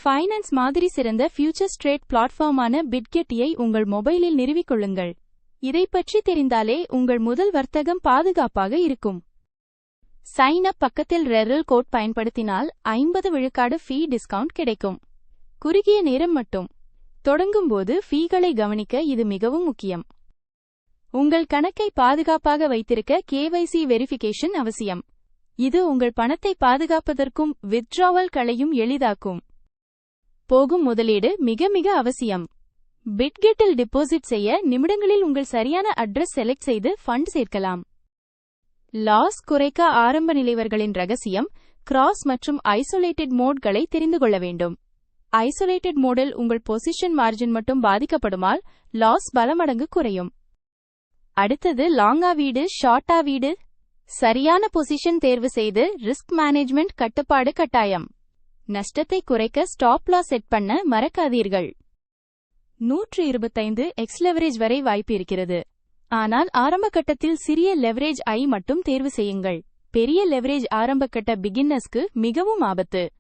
Finance மாதிரி சிறந்த features trade பிளாட்ஃபார்மான பிட்கெட்டியை உங்கள் மொபைலில் நிறுவிக் கொள்ளுங்கள். இதைப் பற்றி தெரிந்தாலே உங்கள் முதல் வர்த்தகம் பாதுகாப்பாக இருக்கும். சைன் அப் பக்கத்தில் ரெஃபரல் கோட் பயன்படுத்தினால் 50 விழுக்காடு ஃபீ டிஸ்கவுண்ட் கிடைக்கும். குறுகிய நேரம் மட்டும். தொடங்கும் போது ஃபீகளை கவனிக்க இது மிகவும் முக்கியம். உங்கள் கணக்கை பாதுகாப்பாக வைத்திருக்க KYC வெரிஃபிகேஷன் அவசியம். இது உங்கள் பணத்தை பாதுகாப்பதற்கும் வித்ட்ராவல் களையும் எளிதாக்கும். போகும் முதலீடு மிக மிக அவசியம். பிட்கெட்டில் டெபாசிட் செய்ய நிமிடங்களில் உங்கள் சரியான அட்ரஸ் செலக்ட் செய்து ஃபண்ட் சேர்க்கலாம். லாஸ் குறைக்க ஆரம்ப நிலைவர்களின் ரகசியம். கிராஸ் மற்றும் ஐசோலேட்டட் மோட்களை தெரிந்து கொள்ள வேண்டும். ஐசோலேட்டட் மோடில் உங்கள் பொசிஷன் மார்ஜின் மட்டும் பாதிக்கப்படுமால் லாஸ் பல மடங்கு குறையும். அடுத்தது லாங்கா வீடு ஷார்ட்டா வீடு. சரியான பொசிஷன் தேர்வு செய்து ரிஸ்க் மேனேஜ்மெண்ட் கட்டுப்பாடு கட்டாயம். நஷ்டத்தை குறைக்க ஸ்டாப் லாஸ் செட் பண்ண மறக்காதீர்கள். 125x லெவரேஜ் வரை வாய்ப்பு இருக்கிறது. ஆனால் ஆரம்ப கட்டத்தில் சிறிய லெவரேஜ் ஐ மட்டும் தேர்வு செய்யுங்கள். பெரிய லெவரேஜ் ஆரம்ப கட்ட பிகின்னர்ஸ்க்கு மிகவும் ஆபத்து.